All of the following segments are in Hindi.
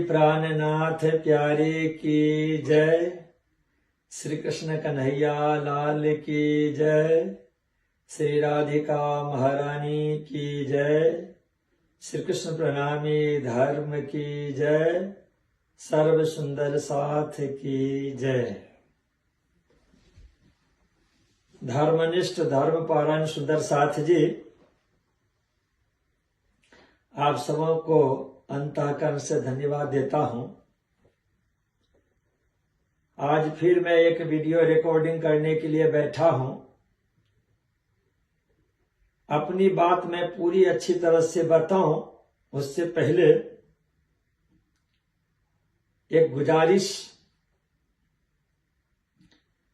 प्राणनाथ प्यारे की जय। श्री कृष्ण कन्हैया लाल की जय। श्री राधिका महारानी की जय। श्री कृष्ण प्रणामी धर्म की जय। सर्व सुंदर साथ की जय। धर्मनिष्ठ धर्म पारायण सुंदर साथ जी, आप सबों को अंतःकरण से धन्यवाद देता हूं। आज फिर मैं एक वीडियो रिकॉर्डिंग करने के लिए बैठा हूं। अपनी बात मैं पूरी अच्छी तरह से बताऊं उससे पहले एक गुजारिश।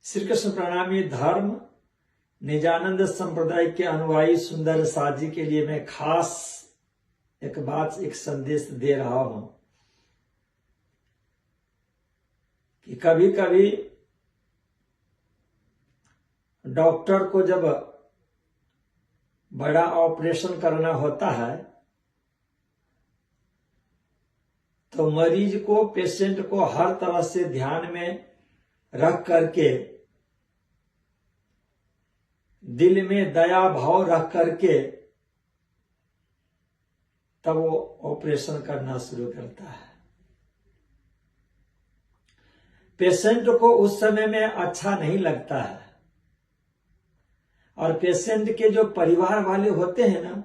श्री कृष्ण प्रणामी धर्म निजानंद संप्रदाय के अनुयायी सुंदर साथ जी के लिए मैं खास एक बात, एक संदेश दे रहा हूं कि कभी कभी डॉक्टर को जब बड़ा ऑपरेशन करना होता है तो मरीज को, पेशेंट को हर तरह से ध्यान में रख करके, दिल में दया भाव रख करके तब वो ऑपरेशन करना शुरू करता है। पेशेंट को उस समय में अच्छा नहीं लगता है, और पेशेंट के जो परिवार वाले होते हैं ना,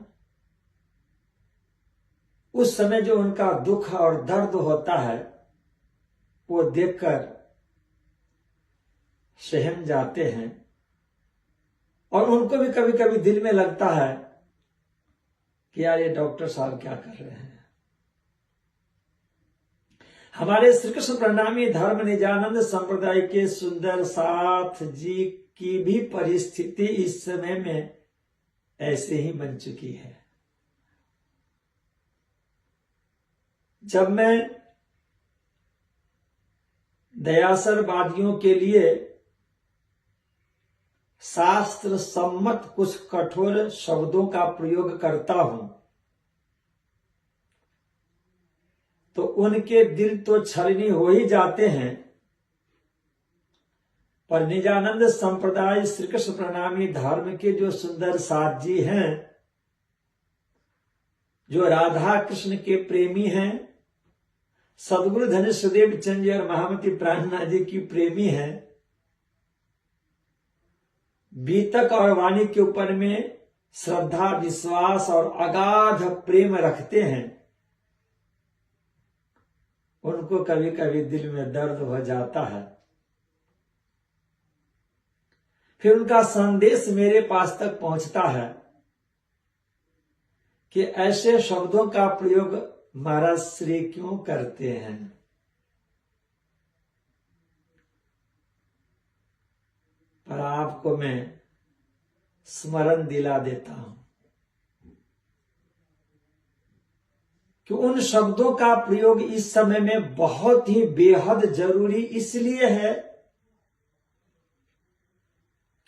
उस समय जो उनका दुख और दर्द होता है वो देखकर सहम जाते हैं, और उनको भी कभी कभी दिल में लगता है कि यार ये डॉक्टर साहब क्या कर रहे हैं। हमारे श्री कृष्ण प्रणामी धर्म निजानंद संप्रदाय के सुंदर साथ जी की भी परिस्थिति इस समय में ऐसे ही बन चुकी है। जब मैं दयासरवादियों के लिए शास्त्र सम्मत कुछ कठोर शब्दों का प्रयोग करता हूं तो उनके दिल तो छलनी हो ही जाते हैं, पर निजानंद संप्रदाय श्री कृष्ण प्रणामी धर्म के जो सुंदर साथ जी हैं, जो राधा कृष्ण के प्रेमी हैं, सदगुरु धनेश्वरदेव चंद जी और महामती प्राणनाथ जी की प्रेमी हैं, बीतक और वाणी के ऊपर में श्रद्धा, विश्वास और अगाध प्रेम रखते हैं, उनको कभी कभी दिल में दर्द हो जाता है। फिर उनका संदेश मेरे पास तक पहुंचता है कि ऐसे शब्दों का प्रयोग महाराज श्री क्यों करते हैं। पर आपको मैं स्मरण दिला देता हूं कि उन शब्दों का प्रयोग इस समय में बहुत ही बेहद जरूरी इसलिए है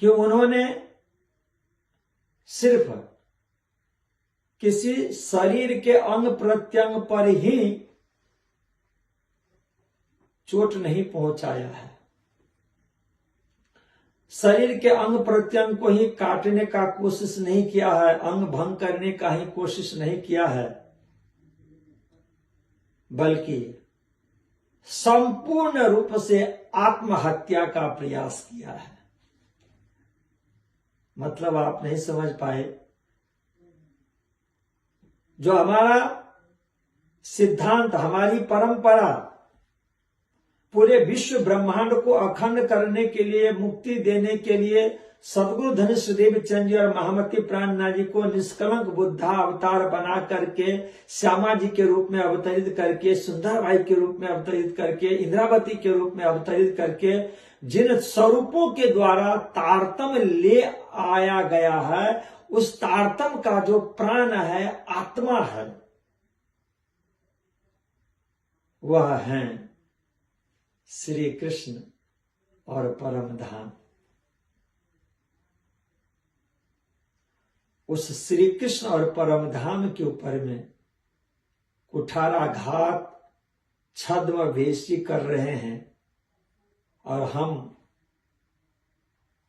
कि उन्होंने सिर्फ किसी शरीर के अंग प्रत्यंग पर ही चोट नहीं पहुंचाया है, शरीर के अंग प्रत्यंग को ही काटने का कोशिश नहीं किया है, अंग भंग करने का ही कोशिश नहीं किया है, बल्कि संपूर्ण रूप से आत्महत्या का प्रयास किया है। मतलब आप नहीं समझ पाए, जो हमारा सिद्धांत, हमारी परंपरा पूरे विश्व ब्रह्मांड को अखंड करने के लिए, मुक्ति देने के लिए सदगुरु धनेश्वरदेव चंद जी और महामती प्राणनाथ जी को निष्कलंक बुद्धा अवतार बना करके, श्यामा जी के रूप में अवतरित करके, सुंदरबाई के रूप में अवतरित करके, इंद्रावती के रूप में अवतरित करके, जिन स्वरूपों के द्वारा तारतम्य ले आया गया है, उस तारतम्य का जो प्राण है, आत्मा है, वह है श्री कृष्ण और परम धाम। उस श्री कृष्ण और परम धाम के ऊपर में कुठाराघात छद्म वेशी कर रहे हैं और हम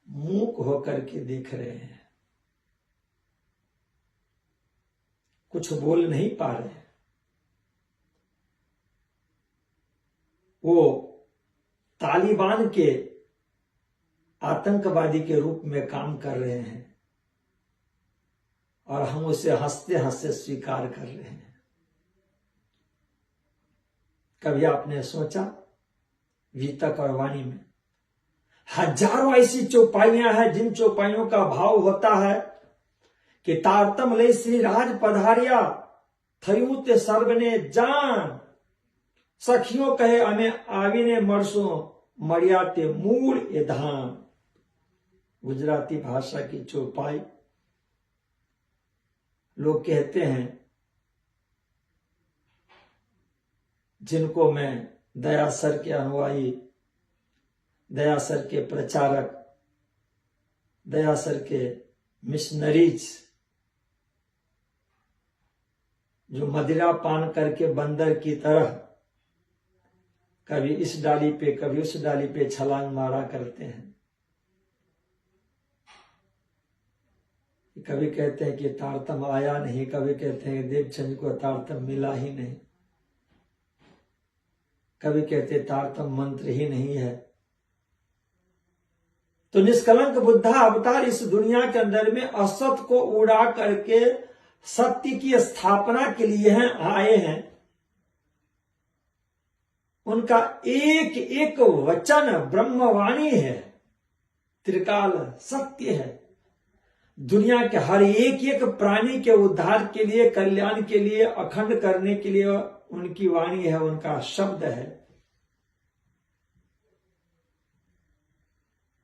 मूक होकर के देख रहे हैं, कुछ बोल नहीं पा रहे हैं। वो तालिबान के आतंकवादी के रूप में काम कर रहे हैं और हम उसे हंसते हंसते स्वीकार कर रहे हैं। कभी आपने सोचा वितक और वाणी में हजारों ऐसी चौपाइयां हैं जिन चौपाइयों का भाव होता है कि तारतम ले श्री राज पधारिया थयू ते सर्वने जान, सखियों कहे हमें आविने मरसों मरिया ते मूल ए धाम। गुजराती भाषा की चौपाई। लोग कहते हैं, जिनको मैं दयासर के अनुयायी, दयासर के प्रचारक, दयासर के मिशनरीज, जो मदिरा पान करके बंदर की तरह कभी इस डाली पे कभी उस डाली पे छलांग मारा करते हैं। कभी कहते हैं कि तारतम आया नहीं, कभी कहते हैं देवचंद को तारतम मिला ही नहीं, कभी कहते तारतम मंत्र ही नहीं है। तो निष्कलंक बुद्धा अवतार इस दुनिया के अंदर में असत को उड़ा करके सत्य की स्थापना के लिए आए हैं। उनका एक एक वचन ब्रह्मवाणी है, त्रिकाल सत्य है। दुनिया के हर एक एक प्राणी के उद्धार के लिए, कल्याण के लिए, अखंड करने के लिए उनकी वाणी है, उनका शब्द है।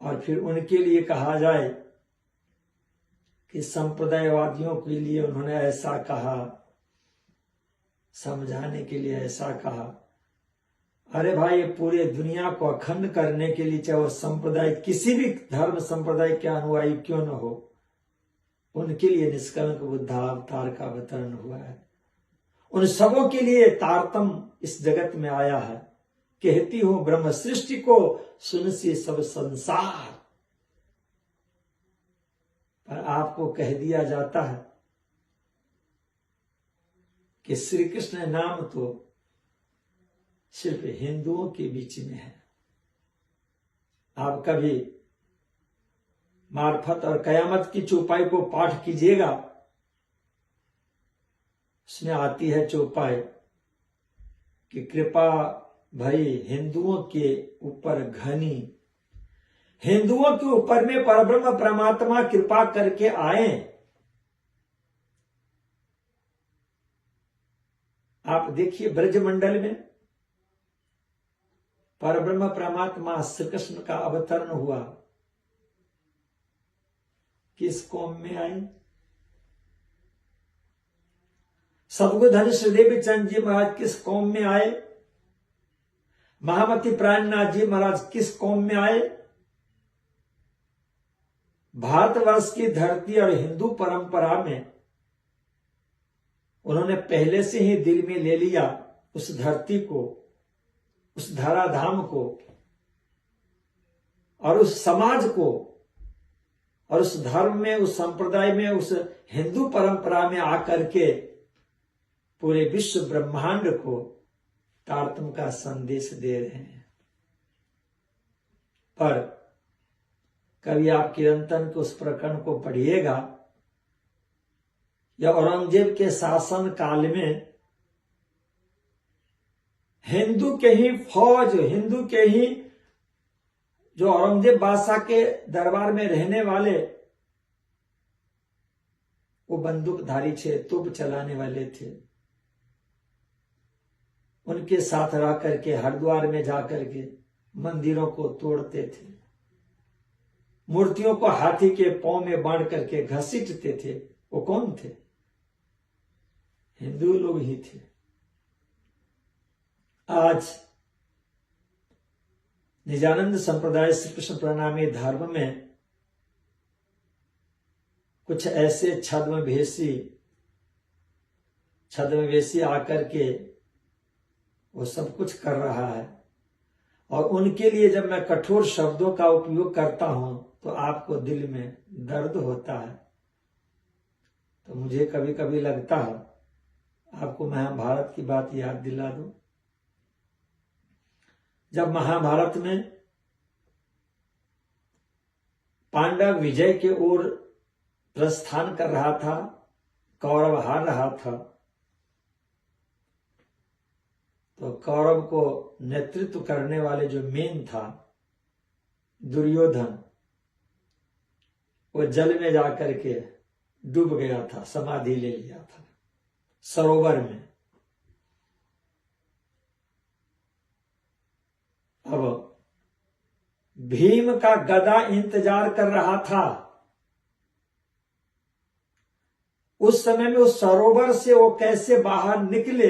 और फिर उनके लिए कहा जाए कि संप्रदायवादियों के लिए उन्होंने ऐसा कहा, समझाने के लिए ऐसा कहा। अरे भाई, पूरे दुनिया को अखंड करने के लिए, चाहे वो संप्रदाय किसी भी धर्म संप्रदाय के अनुयायी क्यों न हो, उनके लिए निष्कलंक बुद्धावतार का अवतरण हुआ है। उन सबों के लिए तारतम इस जगत में आया है। कहती हूं ब्रह्म सृष्टि को सुन से सब संसार, पर आपको कह दिया जाता है कि श्री कृष्ण नाम तो सिर्फ हिंदुओं के बीच में है। आप कभी मार्फत और कयामत की चौपाई को पाठ कीजिएगा, उसमें आती है चौपाई कि कृपा भई हिंदुओं के ऊपर घनी, हिंदुओं के ऊपर में परब्रह्म परमात्मा कृपा करके आए। आप देखिए ब्रजमंडल में परब्रह्म परमात्मा श्री कृष्ण का अवतरण हुआ, किस कौम में आई? सद्गुरु धन श्रीदेवी चंद जी महाराज किस कौम में आए? महामती प्राणनाथ जी महाराज किस कौम में आए? भारतवर्ष की धरती और हिंदू परंपरा में उन्होंने पहले से ही दिल में ले लिया उस धरती को, उस धराधाम को और उस समाज को, और उस धर्म में, उस संप्रदाय में, उस हिंदू परंपरा में आकर के पूरे विश्व ब्रह्मांड को तारतम का संदेश दे रहे हैं। पर कभी आप किरंतन के उस प्रकरण को पढ़िएगा, या औरंगजेब के शासन काल में हिंदू के ही फौज, हिंदू के ही जो औरंगजेब बादशाह के दरबार में रहने वाले, वो बंदूकधारी थे, तोप चलाने वाले थे। उनके साथ रह करके हरिद्वार में जाकर के मंदिरों को तोड़ते थे, मूर्तियों को हाथी के पांव में बांध करके घसीटते थे। वो कौन थे? हिंदू लोग ही थे। आज निजानंद संप्रदाय श्री कृष्ण प्रणामी धर्म में कुछ ऐसे छद्मवेशी आकर के वो सब कुछ कर रहा है। और उनके लिए जब मैं कठोर शब्दों का उपयोग करता हूं तो आपको दिल में दर्द होता है। तो मुझे कभी कभी लगता है आपको महाभारत की बात याद दिला दूं। जब महाभारत में पांडव विजय के ओर प्रस्थान कर रहा था, कौरव हार रहा था, तो कौरव को नेतृत्व करने वाले जो मेन था दुर्योधन, वो जल में जाकर के डूब गया था, समाधि ले लिया था सरोवर में। अब भीम का गदा इंतजार कर रहा था। उस समय में उस सरोवर से वो कैसे बाहर निकले,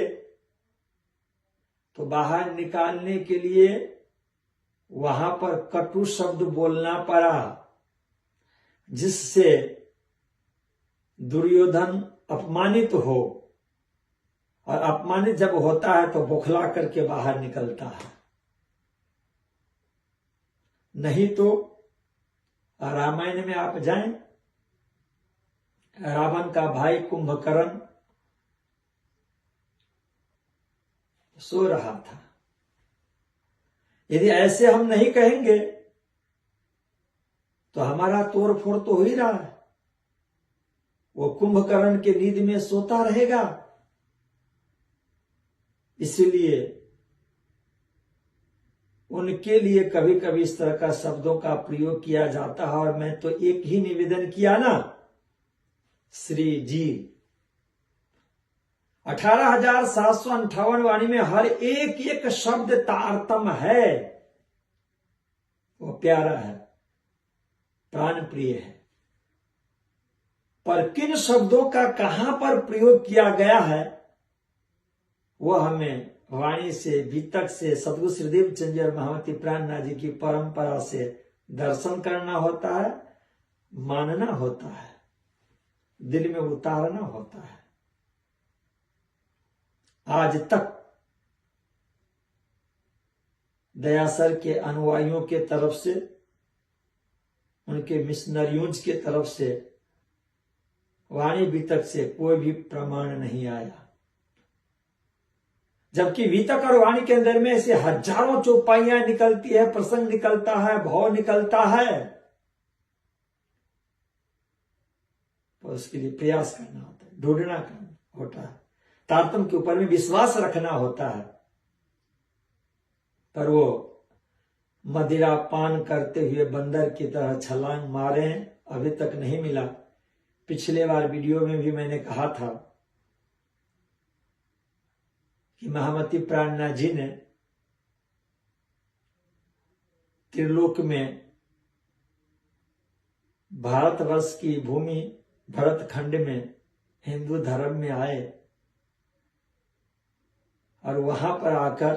तो बाहर निकालने के लिए वहां पर कटु शब्द बोलना पड़ा, जिससे दुर्योधन अपमानित हो, और अपमानित जब होता है तो बौखला करके बाहर निकलता है। नहीं तो रामायण में आप जाएं, रावण का भाई कुंभकर्ण सो रहा था। यदि ऐसे हम नहीं कहेंगे तो हमारा तोड़ फोड़ तो हो ही रहा है। वो कुंभकर्ण के नींद में सोता रहेगा। इसलिए उनके लिए कभी कभी इस तरह का शब्दों का प्रयोग किया जाता है। और मैं तो एक ही निवेदन किया ना, श्री जी 18,758 वाणी में हर एक एक शब्द तारतम है, वो प्यारा है, प्राण प्रिय है। पर किन शब्दों का कहां पर प्रयोग किया गया है वो हमें वाणी से, वितक से, सदगुरु श्रीदेव चंद जी और महामती प्राणनाथ जी की परंपरा से दर्शन करना होता है, मानना होता है, दिल में उतारना होता है। आज तक दयासर के अनुयायियों के तरफ से, उनके मिशनरियों के तरफ से, वाणी वितक से कोई भी प्रमाण नहीं आया। जबकि वितक और वाणी के अंदर में ऐसे हजारों चौपाइयां निकलती है, प्रसंग निकलता है, भाव निकलता है, तो उसके लिए प्रयास करना होता है, ढूंढना होता है, तारतम के ऊपर में विश्वास रखना होता है। पर वो मदिरा पान करते हुए बंदर की तरह छलांग मारे हैं, अभी तक नहीं मिला। पिछले बार वीडियो में भी मैंने कहा था कि महामती प्राणनाथ जी ने त्रिलोक में भारतवर्ष की भूमि भरतखंड में हिंदू धर्म में आए और वहां पर आकर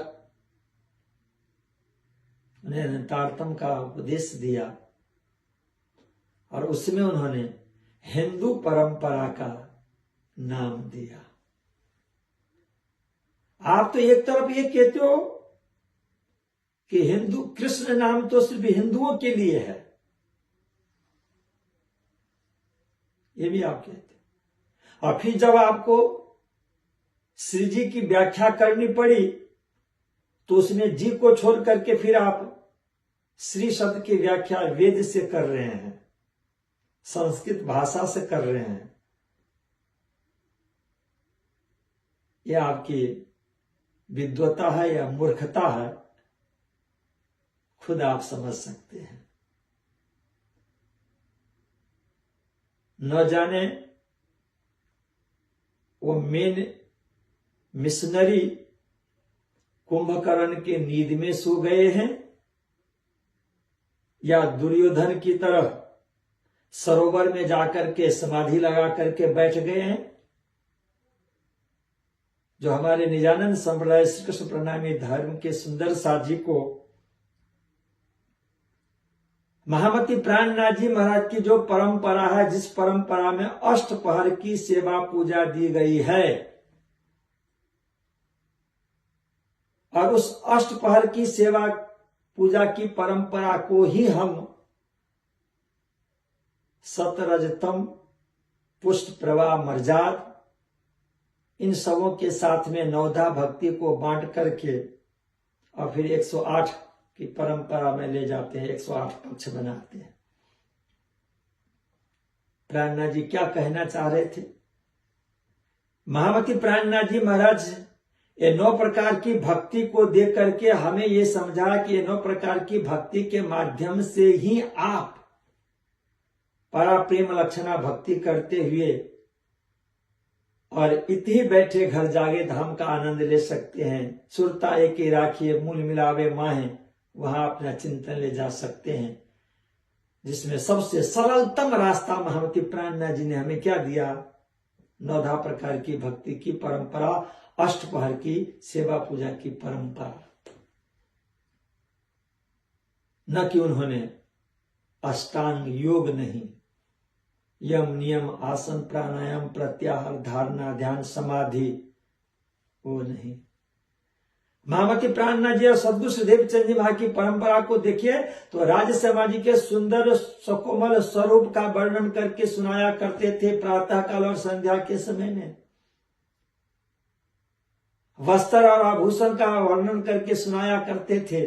उन्हें तारतम का उपदेश दिया और उसमें उन्होंने हिंदू परंपरा का नाम दिया। आप तो एक तरफ ये कहते हो कि हिंदू, कृष्ण नाम तो सिर्फ हिंदुओं के लिए है, ये भी आप कहते हैं। और फिर जब आपको श्री जी की व्याख्या करनी पड़ी तो उसमें जी को छोड़ करके फिर आप श्री शब्द की व्याख्या वेद से कर रहे हैं, संस्कृत भाषा से कर रहे हैं। यह आपकी विद्वता है या मूर्खता है, खुद आप समझ सकते हैं। न जाने वो मेन मिशनरी कुंभकर्ण के नींद में सो गए हैं या दुर्योधन की तरह सरोवर में जाकर के समाधि लगा करके बैठ गए हैं। जो हमारे निजानंद संप्रदाय श्री कृष्ण प्रणामी धर्म के सुंदर साथ जी को महामती प्राणनाथ जी महाराज की जो परंपरा है, जिस परंपरा में अष्टपहर की सेवा पूजा दी गई है, और उस अष्टपहर की सेवा पूजा की परंपरा को ही हम सतरजतम, पुष्ट, प्रवाह, मर्जाद इन सबों के साथ में नवधा भक्ति को बांट करके और फिर 108 की परंपरा में ले जाते हैं, 108 पक्ष बनाते हैं। प्राणनाथ जी क्या कहना चाह रहे थे? महामती प्राणनाथ जी महाराज ये 9 प्रकार की भक्ति को देख करके हमें ये समझा कि ये 9 प्रकार की भक्ति के माध्यम से ही आप परा प्रेम लक्षणा भक्ति करते हुए और इति बैठे घर जागे धाम का आनंद ले सकते हैं। सुरता एक राखिए मूल मिलावे माहे, वहां अपना चिंतन ले जा सकते हैं, जिसमें सबसे सरलतम रास्ता महामती प्राणनाथ जी ने हमें क्या दिया? 9 प्रकार की भक्ति की परंपरा, अष्टपहर की सेवा पूजा की परंपरा। न कि उन्होंने अष्टांग योग नहीं, यम नियम आसन प्राणायाम प्रत्याहार धारणा ध्यान समाधि वो नहीं। महामती प्राणनाथ जी और सद्गुरु श्रीदेव चंद जी महाराज की परंपरा को देखिए तो राज शर्मा जी के सुंदर सकोमल स्वरूप का वर्णन करके सुनाया करते थे प्रातः काल और संध्या के समय में। वस्त्र और आभूषण का वर्णन करके सुनाया करते थे।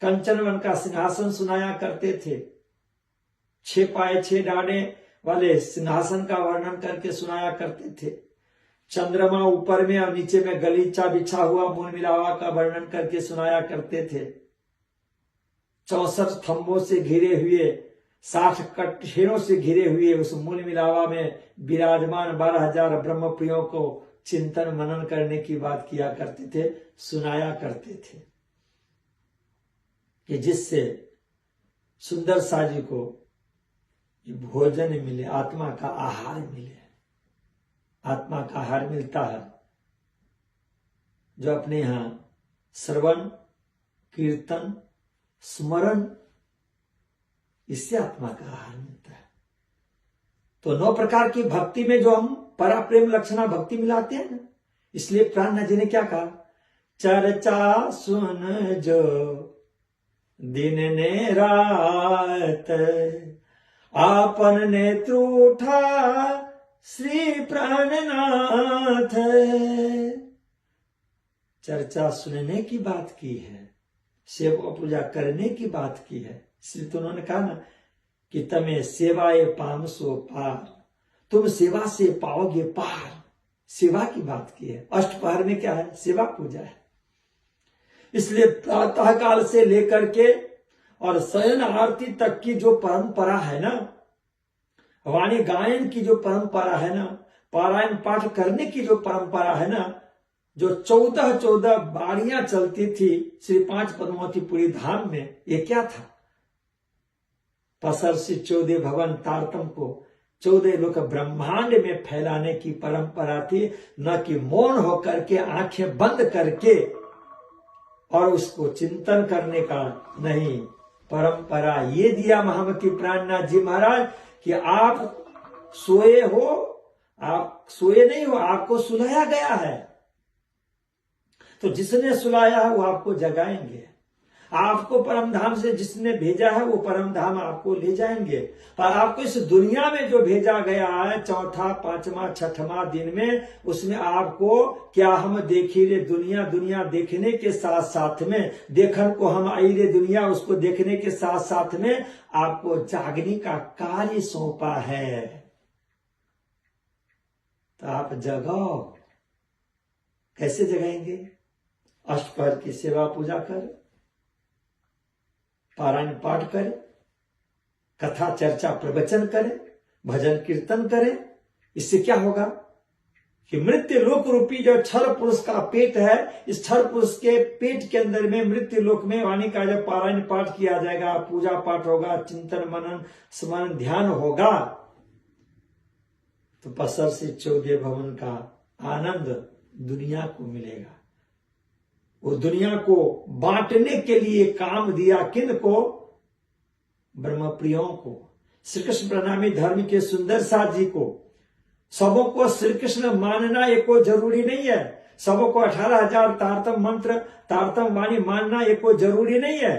कंचन वन का सिंहासन सुनाया करते थे। 6 पाए 6 डाने वाले सिंहासन का वर्णन करके सुनाया करते थे। चंद्रमा ऊपर में और नीचे में गलीचा बिछा हुआ मूल मिलावा का वर्णन करके सुनाया करते थे। 64 थंबों से घिरे हुए 60 कठेरों से घिरे हुए उस मूल मिलावा में विराजमान 12,000 ब्रह्म प्रियों को चिंतन मनन करने की बात किया करते थे, सुनाया करते थे कि जिससे सुंदर साजी को भोजन मिले, आत्मा का आहार मिले। आत्मा का आहार मिलता है जो अपने यहां श्रवण कीर्तन स्मरण, इससे आत्मा का आहार मिलता है। तो 9 प्रकार की भक्ति में जो हम परा प्रेम लक्षणा भक्ति मिलाते हैं ना, इसलिए प्राणनाथ जी ने क्या कहा? चर्चा सुन जो दिन ने रात, आपन नेत्र उठा श्री प्राणनाथ। चर्चा सुनने की बात की है, सेवा पूजा करने की बात की है। इसलिए तो उन्होंने कहा ना कि तमें सेवाए पामसो पार, तुम सेवा से पाओगे पार। सेवा की बात की है। अष्टपहर में क्या है? सेवा पूजा है। इसलिए प्रातः काल से लेकर के और शयन आरती तक की जो परंपरा है ना, वाणी गायन की जो परंपरा है ना, पारायण पाठ करने की जो परंपरा है ना, जो 14 बाड़ियां चलती थी श्री 5 पद्मावतीपुरी धाम में, ये क्या था? पसर से 14 भवन तारतम को 14 लोक ब्रह्मांड में फैलाने की परंपरा थी, न कि मौन होकर के आंखें बंद करके और उसको चिंतन करने का नहीं। परंपरा ये दिया महामती प्राणनाथ जी महाराज कि आप सोए हो, आप सोए नहीं हो, आपको सुलाया गया है। तो जिसने सुलाया है वो आपको जगाएंगे। आपको परमधाम से जिसने भेजा है वो परमधाम आपको ले जाएंगे। पर आपको इस दुनिया में जो भेजा गया है 4, 5, 6वां दिन में, उसमें आपको क्या हम देखी रे दुनिया, दुनिया देखने के साथ साथ में देखन को हम आई रे दुनिया, उसको देखने के साथ साथ में आपको जागने का कार्य सौंपा है। तो आप जगाओ। कैसे जगाएंगे? अष्टपहर की सेवा पूजा कर, पारायण पाठ करें, कथा चर्चा प्रवचन करें, भजन कीर्तन करें। इससे क्या होगा कि मृत्यु लोक रूपी जो क्षर पुरुष का पेट है, इस क्षर पुरुष के पेट के अंदर में मृत्यु लोक में वाणी का जब पारायण पाठ किया जाएगा, पूजा पाठ होगा, चिंतन मनन स्मरण ध्यान होगा, तो पसर से 14 भवन का आनंद दुनिया को मिलेगा। वो दुनिया को बांटने के लिए काम दिया किन को? ब्रह्म प्रियों को, श्री कृष्ण प्रणामी धर्म के सुंदर साथ जी को। सबों को श्री कृष्ण मानना ये कोई जरूरी नहीं है। सबको 18,000 तारतम मंत्र, तारतम वाणी मानना ये कोई जरूरी नहीं है।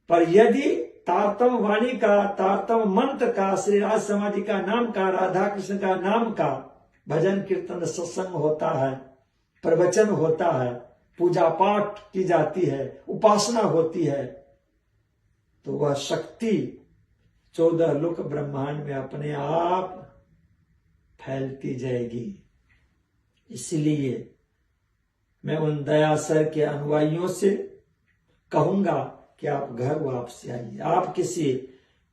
पर यदि तारतम वाणी का, तारतम मंत्र का, श्री राज समाधि का नाम का, राधा कृष्ण का नाम का भजन कीर्तन सत्संग होता है, प्रवचन होता है, पूजा पाठ की जाती है, उपासना होती है, तो वह शक्ति 14 लोक ब्रह्मांड में अपने आप फैलती जाएगी। इसलिए मैं उन दया सर के अनुयायियों से कहूंगा कि आप घर वापस आइए। आप किसी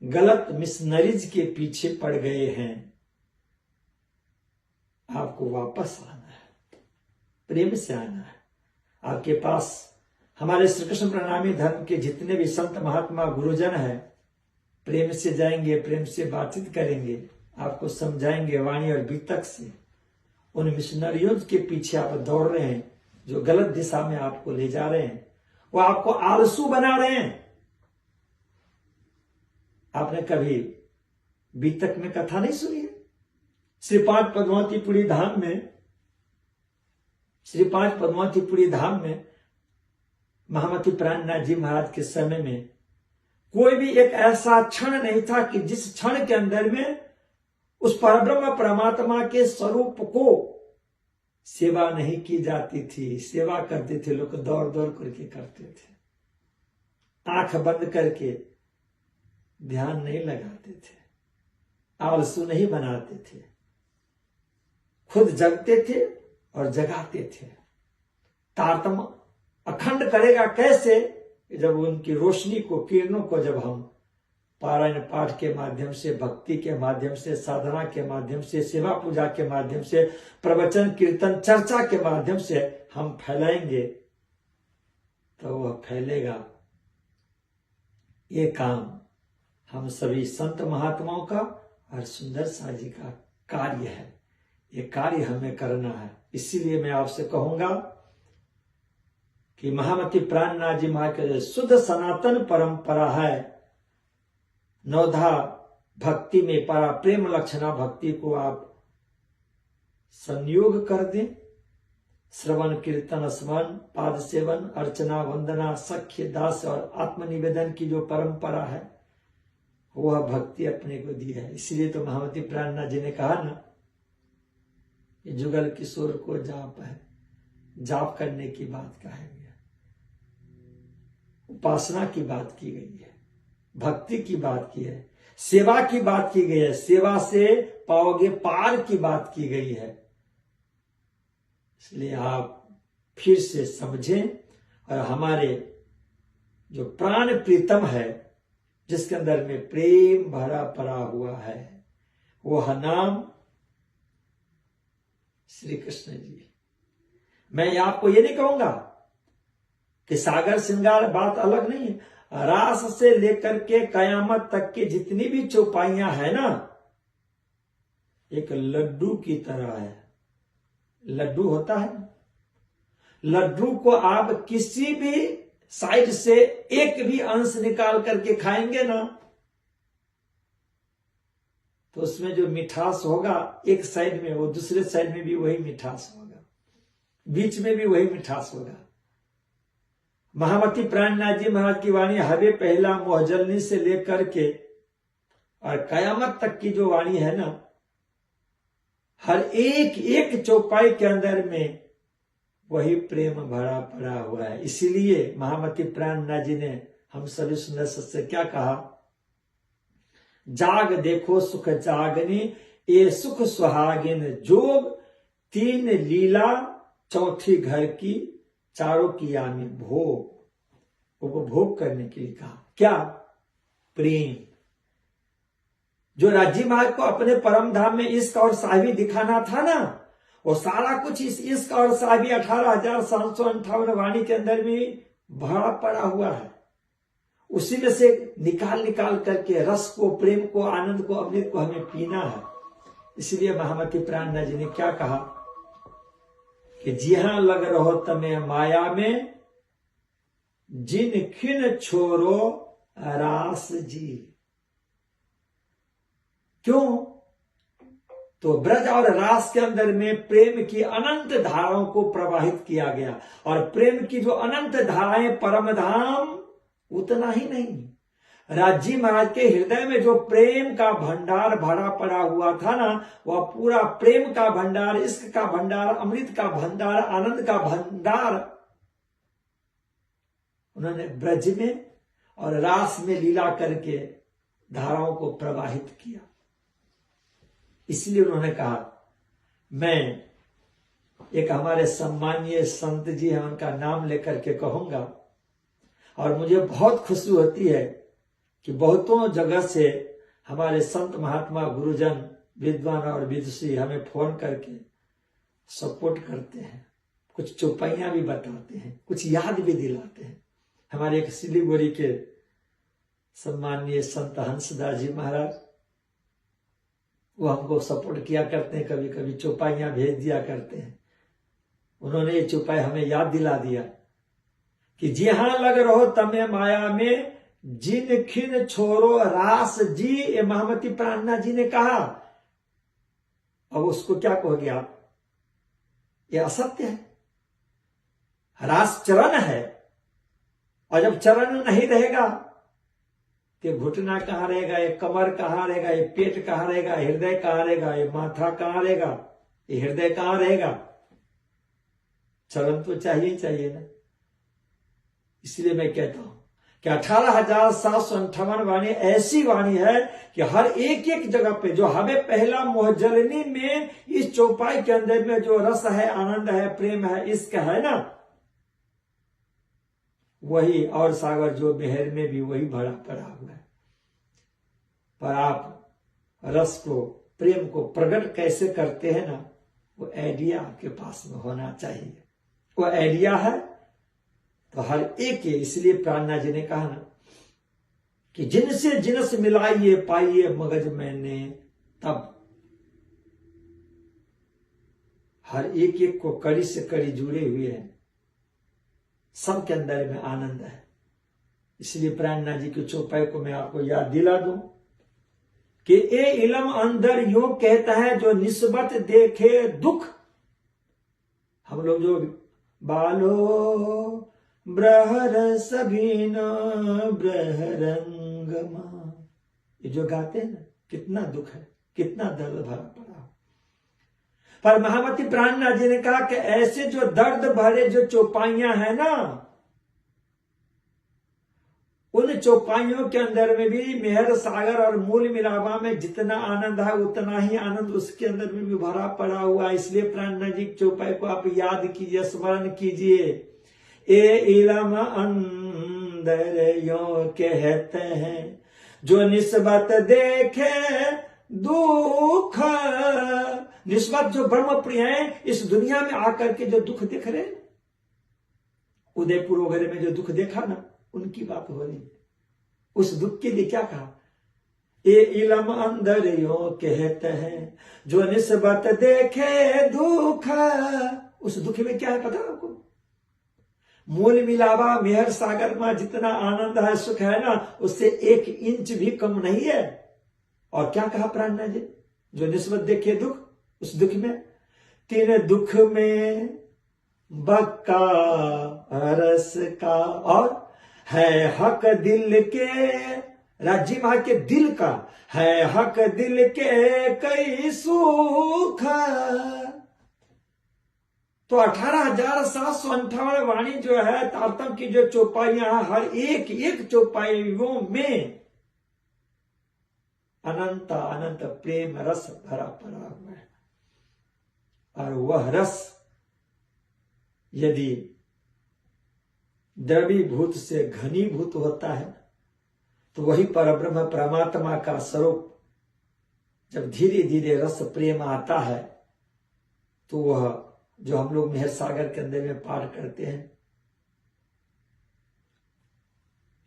गलत मिशनरीज के पीछे पड़ गए हैं, आपको वापस आना है, प्रेम से आना है। आपके पास हमारे श्री कृष्ण प्रणामी धर्म के जितने भी संत महात्मा गुरुजन हैं, प्रेम से जाएंगे, प्रेम से बातचीत करेंगे, आपको समझाएंगे वाणी और बीतक से। उन मिशनरियों के पीछे आप दौड़ रहे हैं जो गलत दिशा में आपको ले जा रहे हैं, वो आपको आलसू बना रहे हैं। आपने कभी बीतक में कथा नहीं सुनी है? श्री 5 पद्मावतीपुरी धाम में, श्री 5 पद्मावतीपुरी धाम में महामती प्राणनाथ जी महाराज के समय में कोई भी एक ऐसा क्षण नहीं था कि जिस क्षण के अंदर में उस परब्रह्म परमात्मा के स्वरूप को सेवा नहीं की जाती थी। सेवा करते थे लोग, दौड़ दौड़ करके करते थे, आंख बंद करके ध्यान नहीं लगाते थे, आलसू नहीं बनाते थे, खुद जगते थे और जगाते थे। तारतम्य अखंड करेगा कैसे? जब उनकी रोशनी को, किरणों को जब हम पारायण पाठ के माध्यम से, भक्ति के माध्यम से, साधना के माध्यम से, सेवा पूजा के माध्यम से, प्रवचन कीर्तन चर्चा के माध्यम से हम फैलाएंगे तो वह फैलेगा। ये काम हम सभी संत महात्माओं का और सुंदर सा जी का कार्य है। ये कार्य हमें करना है। इसीलिए मैं आपसे कहूंगा कि महामती प्राणनाथ जी महाराज के शुद्ध सनातन परंपरा है। नवधा भक्ति में परा प्रेम लक्षणा भक्ति को आप संयोग कर दें। श्रवण कीर्तन स्मरण पाद सेवन अर्चना वंदना सख्य दास और आत्मनिवेदन की जो परंपरा है वह भक्ति अपने को दी है। इसलिए तो महामती प्राणनाथ जी ने कहा ना, ये जुगल किशोर को जाप है, जाप करने की बात कहा गया, उपासना की बात की गई है, भक्ति की बात की है, सेवा की बात की गई है, सेवा से पाओगे पार की बात की गई है। इसलिए आप फिर से समझें और हमारे जो प्राण प्रीतम है, जिसके अंदर में प्रेम भरा पड़ा हुआ है, वह नाम श्री कृष्ण जी। मैं आपको ये नहीं कहूंगा कि सागर श्रृंगार बात अलग नहीं है। रास से लेकर के कयामत तक के जितनी भी चौपाइयां है ना, एक लड्डू की तरह है। लड्डू होता है, लड्डू को आप किसी भी साइड से एक भी अंश निकाल करके खाएंगे ना, तो उसमें जो मिठास होगा एक साइड में, वो दूसरे साइड में भी वही मिठास होगा, बीच में भी वही मिठास होगा। महामती प्राणनाथ जी महाराज की वाणी हवे पहला मोहजलनी से लेकर के और कयामत तक की जो वाणी है ना, हर एक एक चौपाई के अंदर में वही प्रेम भरा पड़ा हुआ है। इसीलिए महामती प्राणनाथ जी ने हम सभी सुंदर से क्या कहा, जाग देखो सुख जागनी ये सुख सुहागिन जोग, 3 लीला चौथी घर की, चारों की यामी भोग। उपभोग करने के लिए कहा, क्या? प्रेम। जो राजी मार्ग को अपने परम धाम में इश्क और साहिबी दिखाना था ना, वो सारा कुछ इस इश्क और साहिबी 18,758 वाणी के अंदर भी भरा पड़ा हुआ है। उसी में से निकाल निकाल करके रस को, प्रेम को, आनंद को, अमृत को हमें पीना है। इसलिए महामती प्राणनाथ जी ने क्या कहा कि जिहां लग रहो तमें माया में, जिन खिन छोरो रास जी। क्यों? तो ब्रज और रास के अंदर में प्रेम की अनंत धाराओं को प्रवाहित किया गया। और प्रेम की जो अनंत धाराएं परम धाम, उतना ही नहीं, राजी महाराज के हृदय में जो प्रेम का भंडार भरा पड़ा हुआ था ना, वह पूरा प्रेम का भंडार, इश्क का भंडार, अमृत का भंडार, आनंद का भंडार उन्होंने ब्रज में और रास में लीला करके धाराओं को प्रवाहित किया। इसलिए उन्होंने कहा, मैं एक हमारे सम्मानीय संत जी हैं, उनका नाम लेकर के कहूंगा। और मुझे बहुत खुशी होती है कि बहुतों जगह से हमारे संत महात्मा गुरुजन विद्वान और विदुषी हमें फोन करके सपोर्ट करते हैं, कुछ चौपाइयां भी बताते हैं, कुछ याद भी दिलाते हैं। हमारे एक सिलीगुड़ी के सम्मानीय संत हंसदास जी महाराज, वो हमको सपोर्ट किया करते हैं, कभी कभी चौपाइयां भेज दिया करते हैं। उन्होंने ये चौपाई हमें याद दिला दिया कि जी हाँ लग रहो तमे माया में, जिन खिन छोरो रास जी, ये महामती प्राणना जी ने कहा। अब उसको क्या कहोगे आप? ये असत्य है। रास चरण है, और जब चरण नहीं रहेगा तो घुटना कहां रहेगा, ये कमर कहां रहेगा, ये पेट कहां रहेगा, हृदय कहां रहेगा, ये माथा कहां रहेगा, ये हृदय कहां रहेगा? चरण तो चाहिए चाहिए ना। इसलिए मैं कहता हूं कि 18,758 वाणी ऐसी वाणी है कि हर एक एक जगह पे जो हमें पहला मोहजलनी में इस चौपाई के अंदर में जो रस है, आनंद है, प्रेम है, इश्क है ना, वही और सागर जो मेहर में भी वही भरा पड़ा हुआ है। पर आप रस को, प्रेम को प्रकट कैसे करते हैं ना, वो आइडिया आपके पास में होना चाहिए। वो आइडिया है तो हर एक है। इसलिए प्राणना जी ने कहा ना कि जिनसे जिनस मिलाइए पाइए मगज मैंने, तब हर एक एक को कड़ी से कड़ी जुड़े हुए हैं, सबके अंदर में आनंद है। इसलिए प्राणना जी की चौपाई को मैं आपको याद दिला दूं कि ए इलम अंदर यूं कहता है, जो निस्बत देखे दुख। हम लोग जो बालो ब्रहर सबीन ब्रहरंगमा, ये जो गाते हैं ना, कितना दुख है, कितना दर्द भरा पड़ा। पर महामती प्राणना जी ने कहा कि ऐसे जो दर्द भरे जो चौपाइयां हैं ना, उन चौपाइयों के अंदर में भी मेहर सागर और मूल मिलावा में जितना आनंद है, उतना ही आनंद उसके अंदर में भी भरा पड़ा हुआ। इसलिए प्राणना जी की चौपाई को आप याद कीजिए, स्मरण कीजिए। ए इलम अंदर यो कहते हैं, जो निस्बत देखे दुख। निस्बत जो ब्रह्म प्रिय है, इस दुनिया में आकर के जो दुख देख रहे, उदयपुर वगैरह में जो दुख देखा ना, उनकी बात हो रही। उस दुख के लिए क्या कहा? ए इलम अंदर यो कहते हैं, जो निस्बत देखे दुख। उस दुख में क्या है पता है आपको? मूल मिलावा मेहर सागर में जितना आनंद है, सुख है ना, उससे 1 इंच भी कम नहीं है। और क्या कहा प्राणना जी? जो निस्बत देखे दुख, उस दुख में, तीन दुख में बक्का रस का, और है हक दिल के, राज्य मां के दिल का, है हक दिल के कई सुख। तो 18,758 वाणी जो है, तारतम की जो चौपाइयां, हर एक एक चौपाइयों में अनंत अनंत प्रेम रस भरा पड़ा हुआ है। और वह रस यदि द्रवीभूत से घनीभूत होता है, तो वही परब्रह्म परमात्मा का स्वरूप जब धीरे धीरे रस प्रेम आता है, तो वह जो हम लोग मेहर सागर के अंदर में पार करते हैं,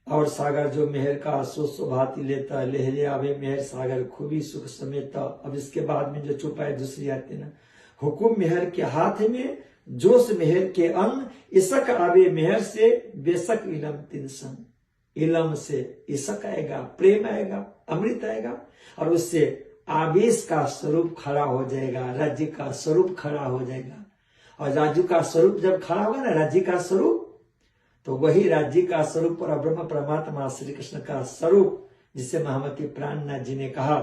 और सागर जो मेहर का सुभाती लेता, लहरे आवे मेहर सागर खूबी सुख समेता। अब इसके बाद में जो चौपाई दूसरी आती है ना, हुकुम मेहर के हाथ में, जोश मेहर के अंग, इसक आवे मेहर से, बेशक इलम तिनसन। इलम से इसक आएगा, प्रेम आएगा, अमृत आएगा, और उससे आवेश का स्वरूप खड़ा हो जाएगा, राज्य का स्वरूप खड़ा हो जाएगा। और राज्य का स्वरूप जब खड़ा होगा ना, राज्य का स्वरूप, तो वही राज्य का स्वरूप और ब्रह्म परमात्मा श्री कृष्ण का स्वरूप, जिसे महामती प्राणनाथ जी ने कहा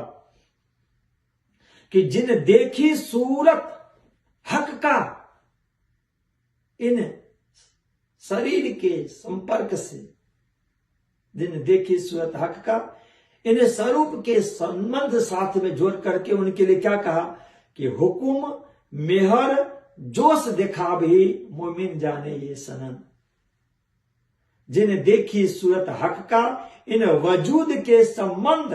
कि जिन देखी सूरत हक का इन शरीर के संपर्क से, जिन देखी सूरत हक का इन स्वरूप के संबंध साथ में जोड़ करके उनके लिए क्या कहा कि हुकुम मेहर जोश देखा भी मोमिन जाने ये सनन। जिन देखी सूरत हक का इन वजूद के संबंध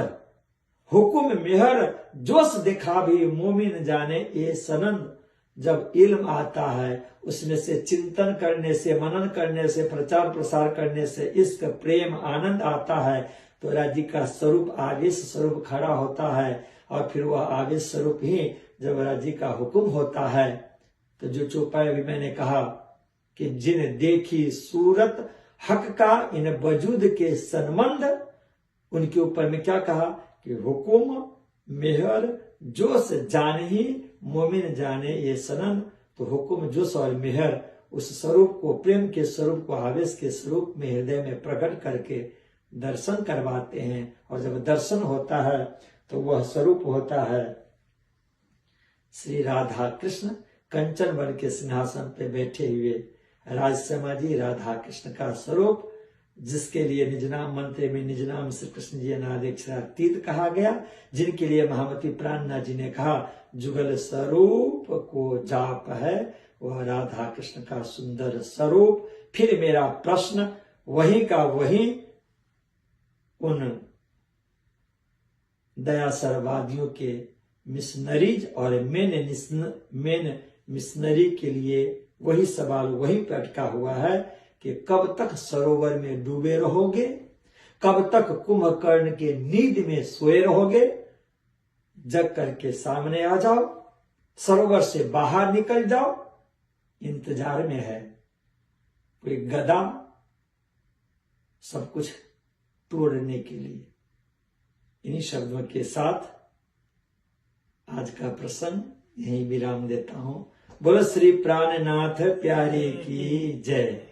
हुकुम मेहर जोश देखा भी मोमिन जाने ये सनन। जब इल्म आता है उसमें से चिंतन करने से, मनन करने से, प्रचार प्रसार करने से इश्क प्रेम आनंद आता है, तो राज्य का स्वरूप आवेश स्वरूप खड़ा होता है। और फिर वह आवेश स्वरूप ही जब राज्य का हुक्म होता है, तो जो चौपाई अभी मैंने कहा कि जिन देखी सूरत हक का इन वजूद के संबंध, उनके ऊपर में क्या कहा कि हुकुम मेहर जोश जान ही मोमिन जाने ये सनन। तो हुकुम जोश और मेहर उस स्वरूप को, प्रेम के स्वरूप को आवेश के स्वरूप में हृदय में प्रकट करके दर्शन करवाते हैं। और जब दर्शन होता है तो वह स्वरूप होता है श्री राधा कृष्ण कंचन वन के सिंहासन पे बैठे हुए राजश्यामा जी, राधा कृष्ण का स्वरूप, जिसके लिए निज नाम मंत्र में निज नाम श्री कृष्ण जी अनादिक्षरातीत कहा गया, जिनके लिए महामती प्राणनाथ जी ने कहा जुगल स्वरूप को जाप है वह राधा कृष्ण का सुंदर स्वरूप। फिर मेरा प्रश्न वही का वही उन दयासरवादियों के मिशनरीज और मेन मिशनरी के लिए वही सवाल वही पे अटका हुआ है कि कब तक सरोवर में डूबे रहोगे, कब तक कुंभकर्ण के नींद में सोए रहोगे। जग करके सामने आ जाओ, सरोवर से बाहर निकल जाओ, इंतजार में है कोई गदा सब कुछ तोड़ने के लिए। इन्हीं शब्दों के साथ आज का प्रसंग यहीं विराम देता हूं। बोलो श्री प्राणनाथ प्यारे की जय।